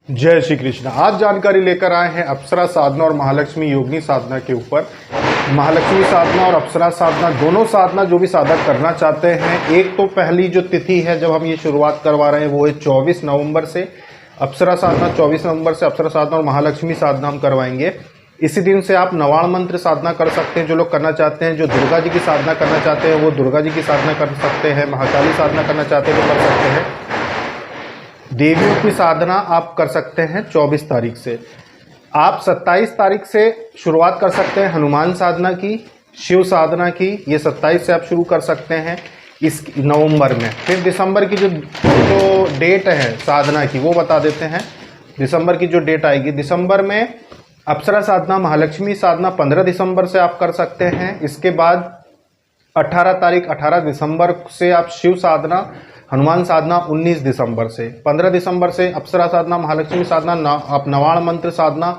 जय श्री कृष्ण। आज जानकारी लेकर आए हैं अप्सरा साधना और महालक्ष्मी योगिनी साधना के ऊपर। महालक्ष्मी साधना और अप्सरा साधना दोनों साधना जो भी साधक करना चाहते हैं, एक तो पहली जो तिथि है जब हम ये शुरुआत करवा रहे हैं वो है 24 नवंबर से। अप्सरा साधना 24 नवंबर से अप्सरा साधना और महालक्ष्मी साधना हम करवाएंगे। इसी दिन से आप नवाण मंत्र साधना कर सकते हैं। जो लोग करना चाहते हैं, जो दुर्गा जी की साधना करना चाहते हैं वो दुर्गा जी की साधना कर सकते हैं। महाकाली साधना करना चाहते हैं तो कर सकते हैं। देवियों की साधना आप कर सकते हैं 24 तारीख से। आप 27 तारीख से शुरुआत कर सकते हैं हनुमान साधना की, शिव साधना की। ये 27 से आप शुरू कर सकते हैं इस नवंबर में। फिर दिसंबर की जो डेट है साधना की वो बता देते हैं। दिसंबर की जो डेट आएगी, दिसंबर में अप्सरा साधना महालक्ष्मी साधना 15 दिसंबर से आप कर सकते हैं। इसके बाद 18 दिसंबर से आप शिव साधना हनुमान साधना 19 दिसंबर से। 15 दिसंबर से अप्सरा साधना महालक्ष्मी साधना आप नवाण मंत्र साधना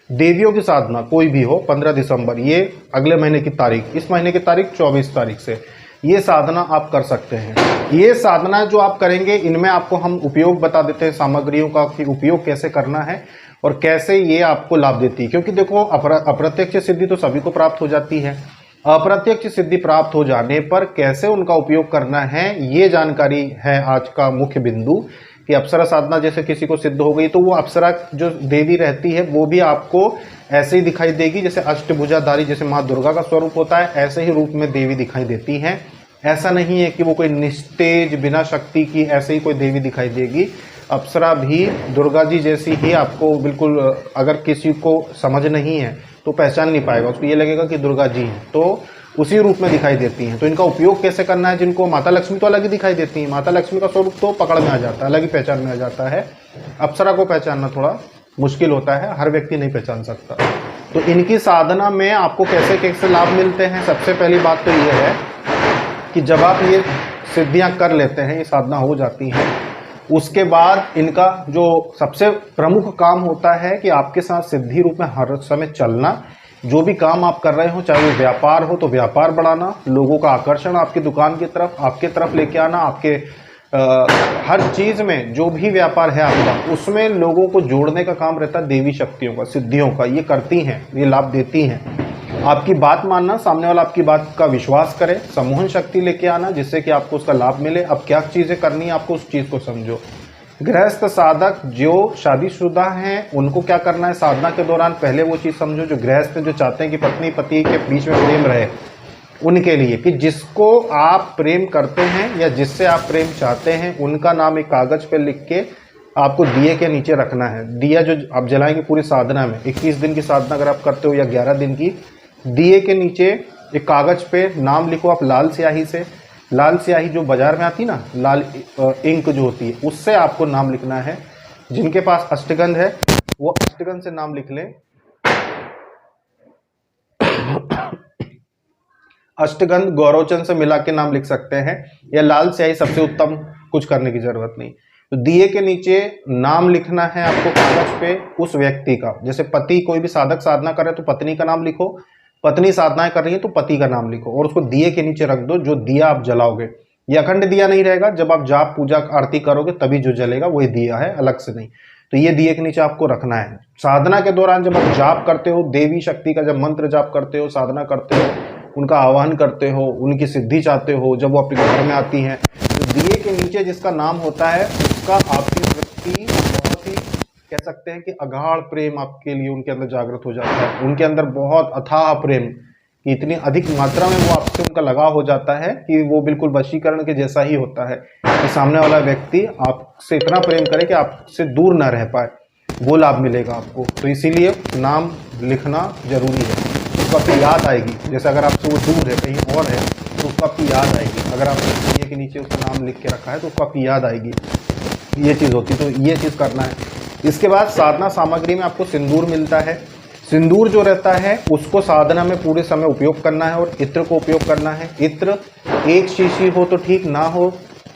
देवियों की साधना कोई भी हो 15 दिसंबर, ये अगले महीने की तारीख, इस महीने की तारीख 24 तारीख से ये साधना आप कर सकते हैं। ये साधना जो आप करेंगे इनमें आपको हम उपयोग बता देते हैं सामग्रियों का कि उपयोग कैसे करना है और कैसे ये आपको लाभ देती है। क्योंकि देखो अप्रत्यक्ष सिद्धि तो सभी को प्राप्त हो जाती है, अप्रत्यक्ष सिद्धि प्राप्त हो जाने पर कैसे उनका उपयोग करना है ये जानकारी है आज का मुख्य बिंदु। कि अप्सरा साधना जैसे किसी को सिद्ध हो गई तो वो अप्सरा जो देवी रहती है वो भी आपको ऐसे ही दिखाई देगी जैसे अष्टभुजाधारी, जैसे माँ दुर्गा का स्वरूप होता है ऐसे ही रूप में देवी दिखाई देती हैं। ऐसा नहीं है कि वो कोई निस्तेज बिना शक्ति की ऐसे ही कोई देवी दिखाई देगी। अप्सरा भी दुर्गा जी जैसी ही आपको बिल्कुल, अगर किसी को समझ नहीं है तो पहचान नहीं पाएगा, उसको ये लगेगा कि दुर्गा जी हैं, तो उसी रूप में दिखाई देती हैं। तो इनका उपयोग कैसे करना है, जिनको माता लक्ष्मी तो अलग ही दिखाई देती हैं, माता लक्ष्मी का स्वरूप तो पकड़ में आ जाता है, अलग ही पहचान में आ जाता है। अप्सरा को पहचानना थोड़ा मुश्किल होता है, हर व्यक्ति नहीं पहचान सकता। तो इनकी साधना में आपको कैसे कैसे लाभ मिलते हैं, सबसे पहली बात तो ये है कि जब आप ये सिद्धियां कर लेते हैं, ये साधना हो जाती है, उसके बाद इनका जो सबसे प्रमुख काम होता है कि आपके साथ सिद्धि रूप में हर समय चलना। जो भी काम आप कर रहे हो, चाहे वो व्यापार हो तो व्यापार बढ़ाना, लोगों का आकर्षण आपकी दुकान की तरफ, आपके तरफ लेके आना, आपके हर चीज में जो भी व्यापार है आपका उसमें लोगों को जोड़ने का काम रहता है। देवी शक्तियों का, सिद्धियों का ये करती हैं, ये लाभ देती हैं। आपकी बात मानना, सामने वाला आपकी बात का विश्वास करे, सम्मोहन शक्ति लेके आना जिससे कि आपको उसका लाभ मिले। अब क्या चीजें करनी है आपको उस चीज को समझो। गृहस्थ साधक जो शादीशुदा हैं उनको क्या करना है साधना के दौरान, पहले वो चीज समझो। जो गृहस्थ जो चाहते हैं कि पत्नी पति के बीच में प्रेम रहे, उनके लिए कि जिसको आप प्रेम करते हैं या जिससे आप प्रेम चाहते हैं उनका नाम एक कागज पे लिख के आपको दिए के नीचे रखना है। दिया जो आप जलाएंगे पूरी साधना में, 21 दिन की साधना अगर आप करते हो या 11 दिन की, दिए के नीचे एक कागज पे नाम लिखो आप लाल स्याही से। लाल स्याही जो बाजार में आती ना, लाल इंक जो होती है, उससे आपको नाम लिखना है। जिनके पास अष्टगंध है वो अष्टगंध से नाम लिख लें। अष्टगंध गौरवचंद से मिला के नाम लिख सकते हैं, या लाल स्याही सबसे उत्तम, कुछ करने की जरूरत नहीं। तो दिए के नीचे नाम लिखना है आपको कागज पे उस व्यक्ति का। जैसे पति, कोई भी साधक साधना करे तो पत्नी का नाम लिखो, पत्नी साधनाएं कर रही है तो पति का नाम लिखो और उसको दिए के नीचे रख दो। जो दिया आप जलाओगे ये अखंड दिया नहीं रहेगा, जब आप जाप पूजा आरती करोगे तभी जो जलेगा वही दिया है, अलग से नहीं। तो ये दिए के नीचे आपको रखना है। साधना के दौरान जब आप जाप करते हो, देवी शक्ति का जब मंत्र जाप करते हो, साधना करते हो, उनका आह्वान करते हो, उनकी सिद्धि चाहते हो, जब वो अपने घर में आती हैं तो दिए के नीचे जिसका नाम होता है उसका आपकी वृत्ति बहुत ही, कह सकते हैं कि अगाढ़ प्रेम आपके लिए उनके अंदर जागृत हो जाता है। उनके अंदर बहुत अथाह प्रेम कि इतनी अधिक मात्रा में वो आपसे उनका लगाव हो जाता है कि वो बिल्कुल वशीकरण के जैसा ही होता है कि सामने वाला व्यक्ति आपसे इतना प्रेम करे कि आपसे दूर ना रह पाए, वो लाभ मिलेगा आपको। तो इसीलिए नाम लिखना जरूरी है, उसको आपकी याद आएगी। जैसे अगर आपसे वो दूर है, कहीं और है, तो उसको आपकी याद आएगी। अगर आपने दिए के नीचे उसका नाम लिख के रखा है तो उसको आपकी याद आएगी, ये चीज़ होती। तो ये चीज़ करना है। इसके बाद साधना सामग्री में आपको सिंदूर मिलता है। सिंदूर जो रहता है उसको साधना में पूरे समय उपयोग करना है और इत्र को उपयोग करना है। इत्र एक शीशी हो तो ठीक, ना हो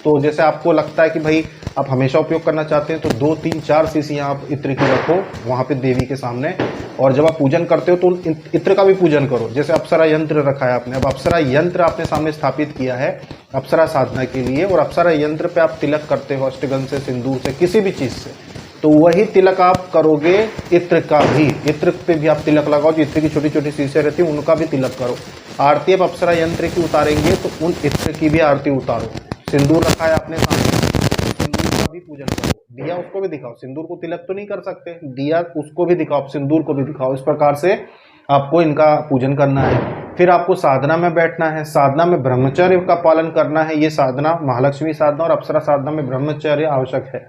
तो जैसे आपको लगता है कि भाई आप हमेशा उपयोग करना चाहते हैं तो 2, 3, 4 शीशियाँ आप इत्र की रखो वहाँ पे देवी के सामने। और जब आप पूजन करते हो तो इत्र का भी पूजन करो। जैसे अप्सरा यंत्र रखा है आपने, अब अप्सरा यंत्र आपने सामने स्थापित किया है अप्सरा साधना के लिए, और अप्सरा यंत्र पे आप तिलक करते हो अष्टगंध से, सिंदूर से, किसी भी चीज़ से, तो वही तिलक आप करोगे इत्र का भी। इत्र पे भी आप तिलक लगाओ, जो इत्र की छोटी छोटी शीशे रहती है उनका भी तिलक करो। आरती अब अप्सरा यंत्र की उतारेंगे तो उन इत्र की भी आरती उतारो। सिंदूर रखा है आपने सामने, सिंदूर का भी पूजन करो। दिया उसको भी दिखाओ, सिंदूर को तिलक तो नहीं कर सकते, दिया उसको भी दिखाओ, सिंदूर को भी दिखाओ। इस प्रकार से आपको इनका पूजन करना है। फिर आपको साधना में बैठना है। साधना में ब्रह्मचर्य का पालन करना है। ये साधना महालक्ष्मी साधना और अप्सरा साधना में ब्रह्मचर्य आवश्यक है।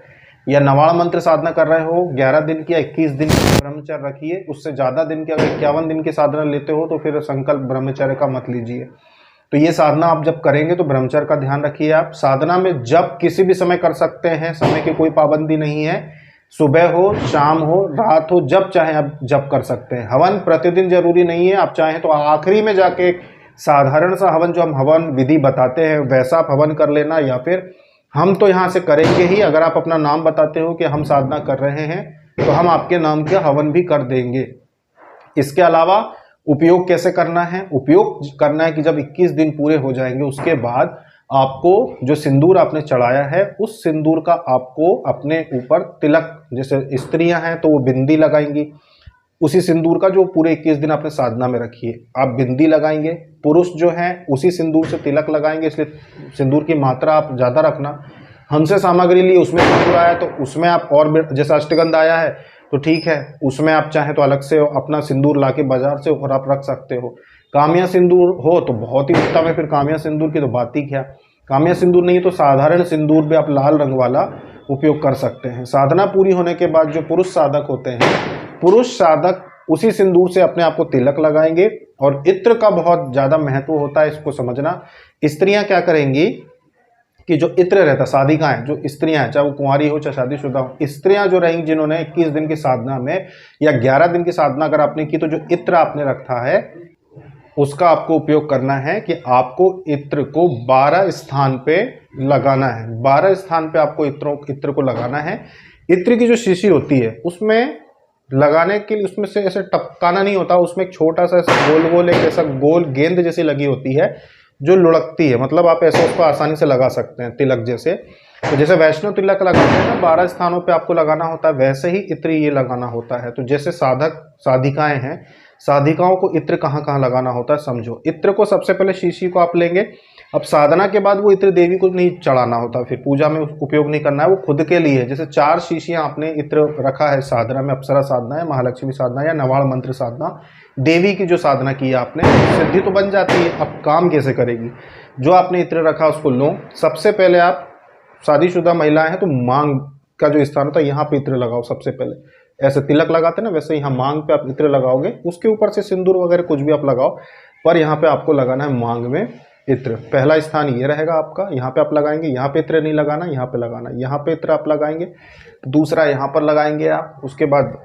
या नवाण मंत्र साधना कर रहे हो 11 दिन की या 21 दिन की ब्रह्मचर्य रखिए। उससे ज़्यादा दिन की, अगर 51 दिन की साधना लेते हो तो फिर संकल्प ब्रह्मचर्य का मत लीजिए। तो ये साधना आप जब करेंगे तो ब्रह्मचर्य का ध्यान रखिए। आप साधना में जब किसी भी समय कर सकते हैं, समय की कोई पाबंदी नहीं है। सुबह हो, शाम हो, रात हो, जब चाहें आप जब कर सकते हैं। हवन प्रतिदिन जरूरी नहीं है, आप चाहें तो आखिरी में जाके एक साधारण सा हवन, जो हम हवन विधि बताते हैं वैसा आप हवन कर लेना। या फिर हम तो यहाँ से करेंगे ही, अगर आप अपना नाम बताते हो कि हम साधना कर रहे हैं तो हम आपके नाम के हवन भी कर देंगे। इसके अलावा उपयोग कैसे करना है? उपयोग करना है कि जब 21 दिन पूरे हो जाएंगे उसके बाद आपको जो सिंदूर आपने चढ़ाया है उस सिंदूर का आपको अपने ऊपर तिलक, जैसे स्त्रियां हैं तो वो बिंदी लगाएंगी, उसी सिंदूर का जो पूरे 21 दिन आपने साधना में रखिए आप बिंदी लगाएंगे। पुरुष जो हैं उसी सिंदूर से तिलक लगाएंगे, इसलिए सिंदूर की मात्रा आप ज़्यादा रखना। हमसे सामग्री ली उसमें सिंदूर आया तो उसमें आप और, जैसे अष्टगंध आया है तो ठीक है, उसमें आप चाहें तो अलग से अपना सिंदूर लाके बाजार से और आप रख सकते हो। कामिया सिंदूर हो तो बहुत ही उत्तम है, फिर कामिया सिंदूर की तो बात ही क्या। कामिया सिंदूर नहीं है तो साधारण सिंदूर भी आप लाल रंग वाला उपयोग कर सकते हैं। साधना पूरी होने के बाद जो पुरुष साधक होते हैं, पुरुष साधक उसी सिंदूर से अपने आप को तिलक लगाएंगे। और इत्र का बहुत ज़्यादा महत्व होता है, इसको समझना। स्त्रियां क्या करेंगी कि जो इत्र रहता, साधिकाएं जो स्त्रियां हैं, चाहे वो कुंवारी हो चाहे शादीशुदा हो, स्त्रियां जो रहेंगी जिन्होंने 21 दिन की साधना में या 11 दिन की साधना अगर आपने की तो जो इत्र आपने रखा है उसका आपको उपयोग करना है कि आपको इत्र को 12 स्थान पे लगाना है। 12 स्थान पे आपको इत्र को लगाना है। इत्र की जो शीशी होती है उसमें लगाने के लिए उसमें से ऐसे टपकाना नहीं होता, उसमें एक छोटा सा गोल गोल एक ऐसा गोल गेंद जैसी लगी होती है जो लुढ़कती है, मतलब आप ऐसे उसको आसानी से लगा सकते हैं तिलक जैसे। तो जैसे वैष्णव तिलक लगाते हैं ना 12 स्थानों पे आपको लगाना होता है, वैसे ही इत्र ये लगाना होता है। तो जैसे साधक साधिकाएं हैं, साधिकाओं को इत्र कहाँ कहाँ लगाना होता है समझो। इत्र को सबसे पहले शीशी को आप लेंगे। अब साधना के बाद वो इत्र देवी को नहीं चढ़ाना होता, फिर पूजा में उपयोग नहीं करना है, वो खुद के लिए। जैसे 4 शीशियां आपने इत्र रखा है साधना में, अप्सरा साधना है, महालक्ष्मी साधना या नवाण मंत्र साधना, देवी की जो साधना की है आपने, सिद्धि तो बन जाती है। अब काम कैसे करेगी? जो आपने इत्र रखा उसको लो। सबसे पहले आप शादीशुदा महिलाएं हैं तो मांग का जो स्थान होता है यहाँ पे इत्र लगाओ। सबसे पहले ऐसे तिलक लगाते हैं ना, वैसे यहाँ मांग पे आप इत्र लगाओगे। उसके ऊपर से सिंदूर वगैरह कुछ भी आप लगाओ, पर यहाँ पे आपको लगाना है मांग में इत्र। पहला स्थान ये रहेगा आपका, यहाँ पे आप लगाएंगे। यहाँ पे इत्र नहीं लगाना, यहाँ पे लगाना। यहाँ पे इत्र आप लगाएंगे, दूसरा यहाँ पर लगाएंगे आप। उसके बाद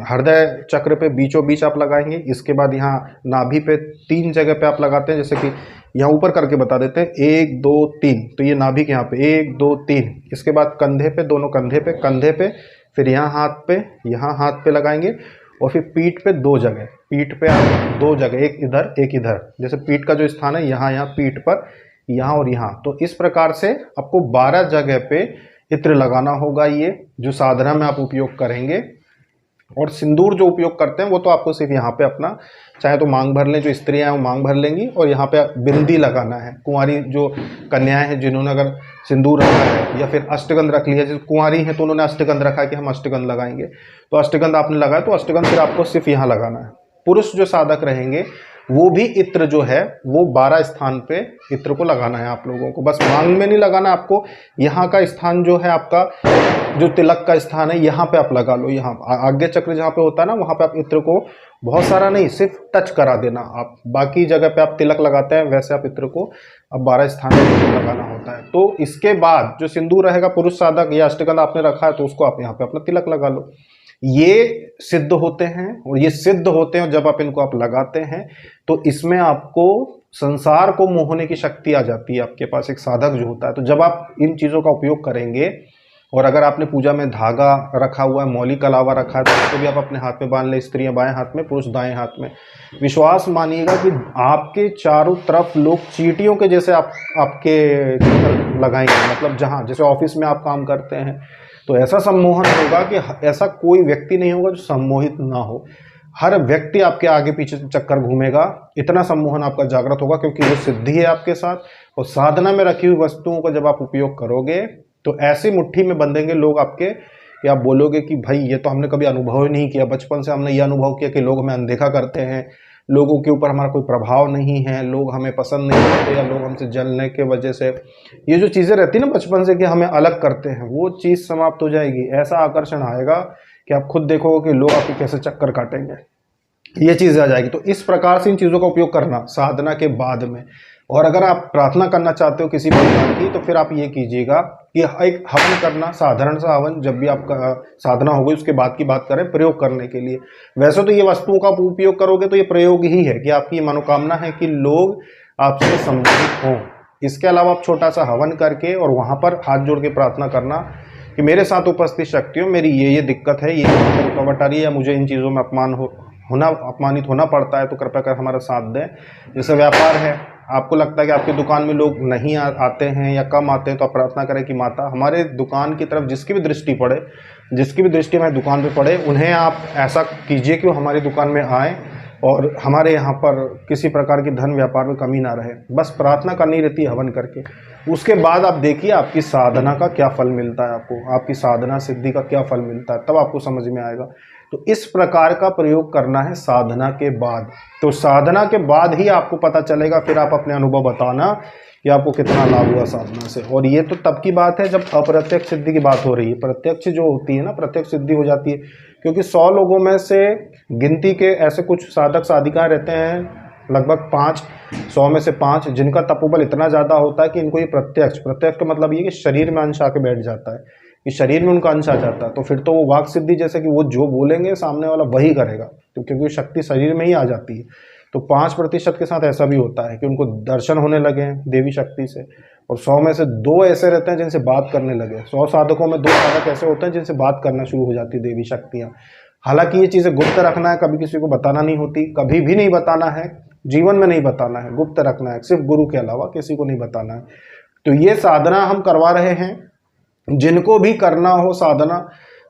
हृदय चक्र पे बीचों बीच आप लगाएंगे। इसके बाद यहाँ नाभि पे 3 जगह पे आप लगाते हैं, जैसे कि यहाँ ऊपर करके बता देते हैं 1 2 3। तो ये नाभि के यहाँ पे 1 2 3। इसके बाद कंधे पे, दोनों कंधे पे, फिर यहाँ हाथ पे लगाएंगे। और फिर पीठ पे 2 जगह, पीठ पे 2 जगह, एक इधर एक इधर। जैसे पीठ का जो स्थान है यहाँ पीठ पर, यहाँ और यहाँ। तो इस प्रकार से आपको 12 जगह पे इत्र लगाना होगा, ये जो साधना में आप उपयोग करेंगे। और सिंदूर जो उपयोग करते हैं वो तो आपको सिर्फ यहाँ पे अपना, चाहे तो मांग भर लें, जो स्त्रियां हैं वो मांग भर लेंगी। और यहाँ पे बिंदी लगाना है। कुंवारी जो कन्याएं हैं जिन्होंने अगर सिंदूर रखा है या फिर अष्टगंध रख लिया, जैसे कुंवारी हैं तो उन्होंने अष्टगंध रखा है कि हम अष्टगंध लगाएंगे, तो अष्टगंध आपने लगाया तो अष्टगंध फिर आपको सिर्फ यहाँ लगाना है। पुरुष जो साधक रहेंगे वो भी इत्र जो है वो 12 स्थान पे इत्र को लगाना है आप लोगों को। बस मांग में नहीं लगाना, आपको यहाँ का स्थान जो है आपका जो तिलक का स्थान है यहाँ पे आप लगा लो। यहाँ आज्ञा चक्र जहाँ पे होता है ना, वहाँ पे आप इत्र को बहुत सारा नहीं, सिर्फ टच करा देना आप। बाकी जगह पे आप तिलक लगाते हैं वैसे आप इत्र को अब 12 स्थान पे लगाना होता है। तो इसके बाद जो सिंदूर रहेगा, पुरुष साधक या अष्टगंध आपने रखा है तो उसको आप यहाँ पे अपना तिलक लगा लो। ये सिद्ध होते हैं, और ये सिद्ध होते हैं जब आप इनको आप लगाते हैं तो इसमें आपको संसार को मोहने की शक्ति आ जाती है आपके पास, एक साधक जो होता है। तो जब आप इन चीज़ों का उपयोग करेंगे, और अगर आपने पूजा में धागा रखा हुआ है, मौली कलावा रखा है, तो उसको भी आप अपने हाथ में बांध लें। स्त्रियां बाएं हाथ में, पुरुष दाएं हाथ में। विश्वास मानिएगा कि आपके चारों तरफ लोग चींटियों के जैसे आपके लगाएंगे। मतलब जहाँ जैसे ऑफिस में आप काम करते हैं तो ऐसा सम्मोहन होगा कि ऐसा कोई व्यक्ति नहीं होगा जो सम्मोहित ना हो। हर व्यक्ति आपके आगे पीछे चक्कर घूमेगा, इतना सम्मोहन आपका जागृत होगा, क्योंकि वो सिद्धि है आपके साथ। और साधना में रखी हुई वस्तुओं को जब आप उपयोग करोगे तो ऐसी मुट्ठी में बंधेंगे लोग आपके कि आप बोलोगे कि भाई ये तो हमने कभी अनुभव ही नहीं किया। बचपन से हमने ये अनुभव किया कि लोग हमें अनदेखा करते हैं, लोगों के ऊपर हमारा कोई प्रभाव नहीं है, लोग हमें पसंद नहीं करते, या लोग हमसे जलने के वजह से ये जो चीज़ें रहती है ना बचपन से कि हमें अलग करते हैं, वो चीज़ समाप्त हो जाएगी। ऐसा आकर्षण आएगा कि आप खुद देखोगे कि लोग आपके कैसे चक्कर काटेंगे, ये चीज़ आ जाएगी। तो इस प्रकार से इन चीज़ों का उपयोग करना साधना के बाद में। और अगर आप प्रार्थना करना चाहते हो किसी भगवान की, तो फिर आप ये कीजिएगा कि एक हवन करना, साधारण सा हवन, जब भी आपका साधना होगी उसके बाद की बात करें प्रयोग करने के लिए। वैसे तो ये वस्तुओं का उपयोग करोगे तो ये प्रयोग ही है कि आपकी मनोकामना है कि लोग आपसे संबंधित हों। इसके अलावा आप छोटा सा हवन करके और वहाँ पर हाथ जोड़ के प्रार्थना करना कि मेरे साथ उपस्थित शक्तियों, मेरी ये दिक्कत है, ये रुकावट आ रही है, या मुझे इन चीज़ों में अपमानित होना पड़ता है, तो कृपया कर हमारा साथ दें। जैसे व्यापार है, आपको लगता है कि आपकी दुकान में लोग नहीं आते हैं या कम आते हैं, तो आप प्रार्थना करें कि माता हमारे दुकान की तरफ जिसकी भी दृष्टि पड़े, जिसकी भी दृष्टि हमारी दुकान पे पड़े, उन्हें आप ऐसा कीजिए कि वो हमारी दुकान में आएँ और हमारे यहाँ पर किसी प्रकार की धन व्यापार में कमी ना रहे। बस प्रार्थना करनी रहती है हवन करके। उसके बाद आप देखिए आपकी साधना का क्या फल मिलता है, आपकी साधना सिद्धि का क्या फल मिलता है, तब आपको समझ में आएगा। तो इस प्रकार का प्रयोग करना है साधना के बाद। तो साधना के बाद ही आपको पता चलेगा, फिर आप अपने अनुभव बताना कि आपको कितना लाभ हुआ साधना से। और ये तो तब की बात है जब अप्रत्यक्ष सिद्धि की बात हो रही है। प्रत्यक्ष जो होती है ना, प्रत्यक्ष सिद्धि हो जाती है, क्योंकि 100 लोगों में से गिनती के ऐसे कुछ साधक साधिकाएं रहते हैं, लगभग 5, 100 में से 5, जिनका तपोबल इतना ज़्यादा होता है कि इनको ये प्रत्यक्ष का मतलब ये कि शरीर में अंश आके बैठ जाता है, कि शरीर में उनका अंश आ जाता है। तो फिर तो वो वाक सिद्धि, जैसे कि वो जो बोलेंगे सामने वाला वही करेगा, तो क्योंकि शक्ति शरीर में ही आ जाती है। तो 5% के साथ ऐसा भी होता है कि उनको दर्शन होने लगे हैं देवी शक्ति से, और 100 में से 2 ऐसे रहते हैं जिनसे बात करने लगे। 100 साधकों में 2 साधक ऐसे होते हैं जिनसे बात करना शुरू हो जाती है देवी शक्तियाँ। हालांकि ये चीज़ें गुप्त रखना है, कभी किसी को बताना नहीं होती, कभी भी नहीं बताना है, जीवन में नहीं बताना है, गुप्त रखना है, सिर्फ गुरु के अलावा किसी को नहीं बताना है। तो ये साधना हम करवा रहे हैं, जिनको भी करना हो साधना,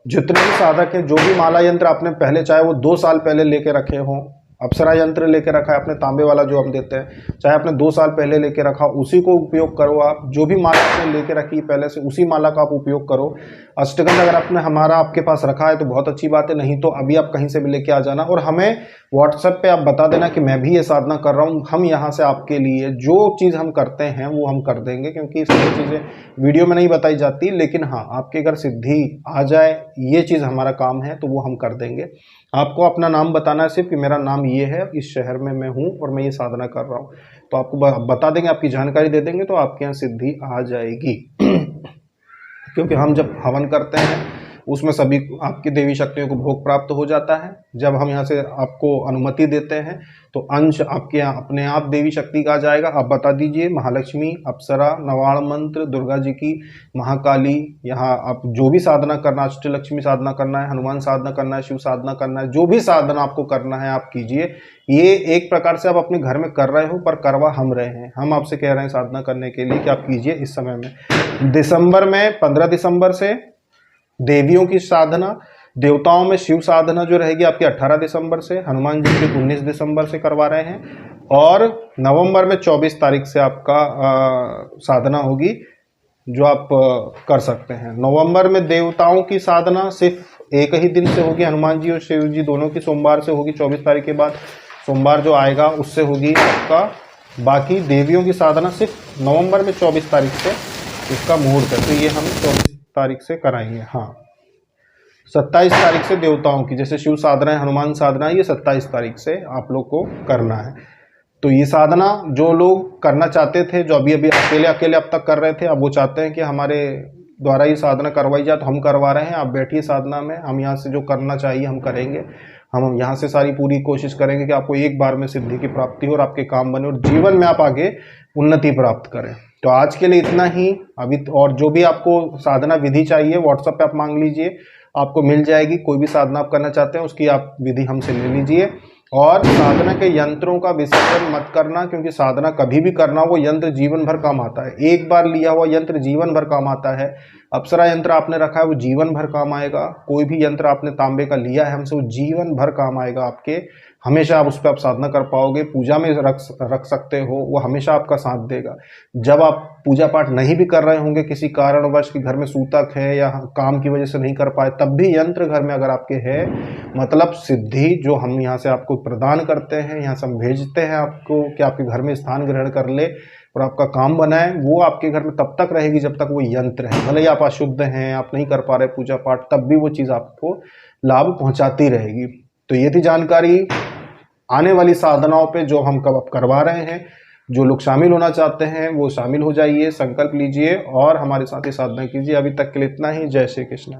जितने भी साधक हैं, जो भी माला यंत्र आपने पहले, चाहे वो 2 साल पहले लेके रखे हों, अप्सरा यंत्र लेके रखा है आपने, तांबे वाला जो हम देते हैं, चाहे आपने 2 साल पहले लेके रखा, उसी को उपयोग करो आप। जो भी माला आपने लेके रखी पहले से, उसी माला का आप उपयोग करो। अष्टगंध अगर आपने हमारा आपके पास रखा है तो बहुत अच्छी बात है, नहीं तो अभी आप कहीं से भी लेके आ जाना, और हमें व्हाट्सएप पे आप बता देना कि मैं भी ये साधना कर रहा हूँ। हम यहाँ से आपके लिए जो चीज़ हम करते हैं वो हम कर देंगे, क्योंकि सारी चीज़ें वीडियो में नहीं बताई जाती, लेकिन हाँ, आपके अगर सिद्धि आ जाए, ये चीज़ हमारा काम है, तो वो हम कर देंगे। आपको अपना नाम बताना है सिर्फ कि मेरा नाम ये है, इस शहर में मैं हूँ और मैं ये साधना कर रहा हूँ, तो आपको बता देंगे, आपकी जानकारी दे देंगे, तो आपके यहाँ सिद्धि आ जाएगी। क्योंकि हम जब हवन करते हैं उसमें सभी आपकी देवी शक्तियों को भोग प्राप्त हो जाता है। जब हम यहाँ से आपको अनुमति देते हैं तो अंश आपके यहाँ अपने आप देवी शक्ति का आ जाएगा। आप बता दीजिए, महालक्ष्मी, अप्सरा, नवाण मंत्र, दुर्गा जी की, महाकाली, यहाँ आप जो भी साधना करना, अष्टलक्ष्मी साधना करना है, हनुमान साधना करना है, शिव साधना करना है, जो भी साधना आपको करना है आप कीजिए। ये एक प्रकार से आप अपने घर में कर रहे हो, पर करवा हम रहे हैं। हम आपसे कह रहे हैं साधना करने के लिए कि आप कीजिए इस समय में। दिसंबर में 15 दिसंबर से देवियों की साधना, देवताओं में शिव साधना जो रहेगी आपकी 18 दिसंबर से, हनुमान जी की 19 दिसंबर से करवा रहे हैं, और नवंबर में 24 तारीख से आपका साधना होगी जो आप कर सकते हैं। नवंबर में देवताओं की साधना सिर्फ एक ही दिन से होगी, हनुमान जी और शिव जी दोनों की सोमवार से होगी। 24 तारीख के बाद सोमवार जो आएगा उससे होगी आपका। बाकी देवियों की साधना सिर्फ नवंबर में 24 तारीख से इसका मुहूर्त है, तो ये हम 24 तारीख से कराएंगे। हाँ, 27 तारीख से देवताओं की, जैसे शिव साधना है, हनुमान साधना है, ये 27 तारीख से आप लोग को करना है। तो ये साधना जो लोग करना चाहते थे, जो अभी अकेले अब तक कर रहे थे, अब वो चाहते हैं कि हमारे द्वारा ये साधना करवाई जाए, तो हम करवा रहे हैं। आप बैठिए साधना में, हम यहाँ से जो करना चाहिए हम करेंगे। हम यहाँ से सारी पूरी कोशिश करेंगे कि आपको एक बार में सिद्धि की प्राप्ति हो और आपके काम बने और जीवन में आप आगे उन्नति प्राप्त करें। तो आज के लिए इतना ही अभी, और जो भी आपको साधना विधि चाहिए व्हाट्सएप पे आप मांग लीजिए, आपको मिल जाएगी। कोई भी साधना आप करना चाहते हैं उसकी आप विधि हमसे ले लीजिए। और साधना के यंत्रों का विसर्जन मत करना, क्योंकि साधना कभी भी करना, वो यंत्र जीवन भर काम आता है। एक बार लिया हुआ यंत्र जीवन भर काम आता है। अप्सरा यंत्र आपने रखा है वो जीवन भर काम आएगा। कोई भी यंत्र आपने तांबे का लिया है हमसे, वो जीवन भर काम आएगा आपके। हमेशा आप उस पर आप साधना कर पाओगे। पूजा में रख सकते हो, वो हमेशा आपका साथ देगा। जब आप पूजा पाठ नहीं भी कर रहे होंगे, किसी कारणवश कि घर में सूतक है या काम की वजह से नहीं कर पाए, तब भी यंत्र घर में अगर आपके है, मतलब सिद्धि जो हम यहाँ से आपको प्रदान करते हैं, यहाँ से हम भेजते हैं आपको कि आपके घर में स्थान ग्रहण कर ले और आपका काम बनाए, वो आपके घर में तब तक रहेगी जब तक वो यंत्र है। भले ही आप अशुद्ध हैं, आप नहीं कर पा रहे पूजा पाठ, तब भी वो चीज़ आपको लाभ पहुंचाती रहेगी। तो ये थी जानकारी आने वाली साधनाओं पे जो हम कब करवा रहे हैं। जो लोग शामिल होना चाहते हैं वो शामिल हो जाइए, संकल्प लीजिए और हमारे साथ ही साधना कीजिए। अभी तक के लिए इतना ही। जय श्री कृष्ण।